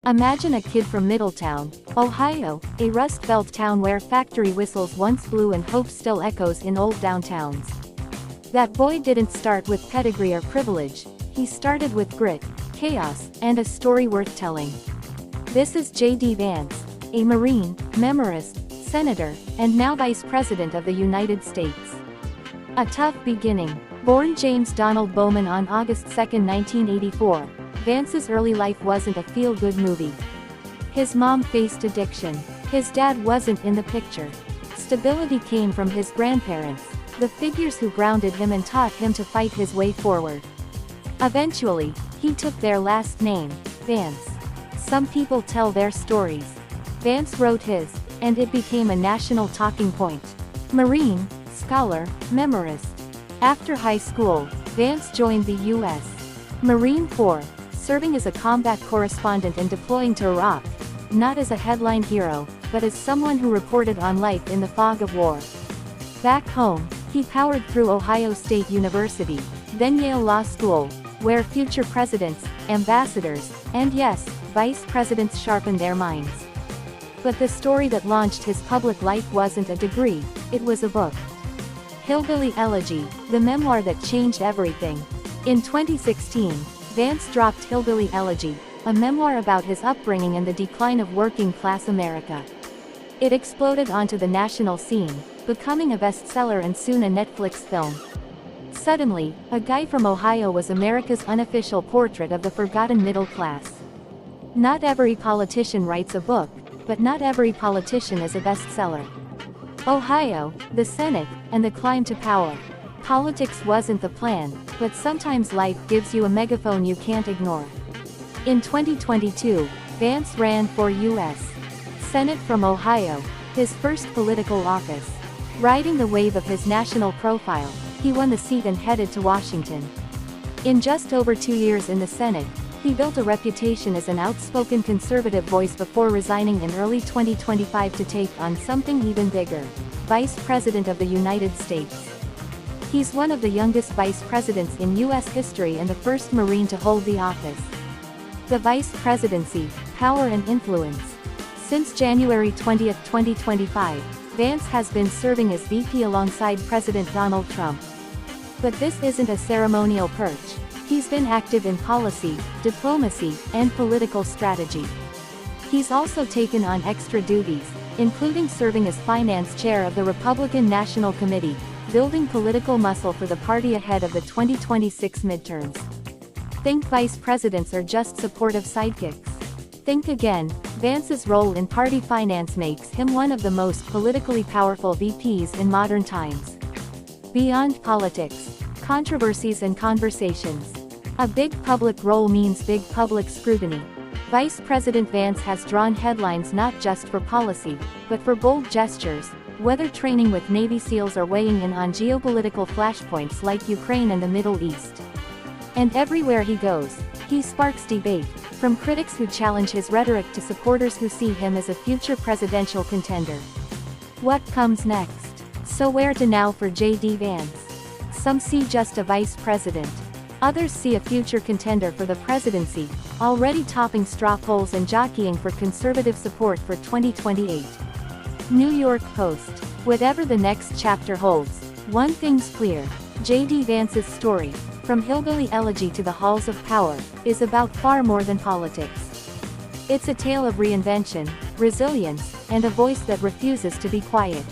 Imagine a kid from Middletown, Ohio, a Rust Belt town where factory whistles once blew and hope still echoes in old downtowns. That boy didn't start with pedigree or privilege, he started with grit, chaos, and a story worth telling. This is J.D. Vance, a Marine, memoirist, senator, and now Vice President of the United States. A tough beginning. Born James Donald Bowman on August 2, 1984, Vance's early life wasn't a feel-good movie. His mom faced addiction. His dad wasn't in the picture. Stability came from his grandparents, the figures who grounded him and taught him to fight his way forward. Eventually, he took their last name, Vance. Some people tell their stories. Vance wrote his, and it became a national talking point. Marine, scholar, memoirist. After high school, Vance joined the U.S. Marine Corps, serving as a combat correspondent and deploying to Iraq, not as a headline hero, but as someone who reported on life in the fog of war. Back home, he powered through Ohio State University, then Yale Law School, where future presidents, ambassadors, and yes, vice presidents sharpened their minds. But the story that launched his public life wasn't a degree, it was a book. Hillbilly Elegy, the memoir that changed everything. In 2016, Vance dropped Hillbilly Elegy, a memoir about his upbringing and the decline of working-class America. It exploded onto the national scene, becoming a bestseller and soon a Netflix film. Suddenly, a guy from Ohio was America's unofficial portrait of the forgotten middle class. Not every politician writes a book, but not every politician is a bestseller. Ohio, the Senate, and the climb to power. Politics wasn't the plan, but sometimes life gives you a megaphone you can't ignore. In 2022, Vance ran for U.S. Senate from Ohio, his first political office. Riding the wave of his national profile, he won the seat and headed to Washington. In just over 2 years in the Senate, he built a reputation as an outspoken conservative voice before resigning in early 2025 to take on something even bigger: Vice President of the United States. He's one of the youngest vice presidents in U.S. history and the first Marine to hold the office. The Vice Presidency, power and influence. Since January 20, 2025, Vance has been serving as VP alongside President Donald Trump. But this isn't a ceremonial perch. He's been active in policy, diplomacy, and political strategy. He's also taken on extra duties, including serving as finance chair of the Republican National Committee, building political muscle for the party ahead of the 2026 midterms. Think vice presidents are just supportive sidekicks? Think again. Vance's role in party finance makes him one of the most politically powerful VPs in modern times. Beyond politics, controversies and conversations. A big public role means big public scrutiny. Vice President Vance has drawn headlines not just for policy, but for bold gestures, whether training with Navy SEALs or weighing in on geopolitical flashpoints like Ukraine and the Middle East. And everywhere he goes, he sparks debate, from critics who challenge his rhetoric to supporters who see him as a future presidential contender. What comes next? So where to now for J.D. Vance? Some see just a vice president. Others see a future contender for the presidency, already topping straw polls and jockeying for conservative support for 2028. New York Post. Whatever the next chapter holds, one thing's clear: J.D. Vance's story, from Hillbilly Elegy to the halls of power, is about far more than politics. It's a tale of reinvention, resilience, and a voice that refuses to be quiet.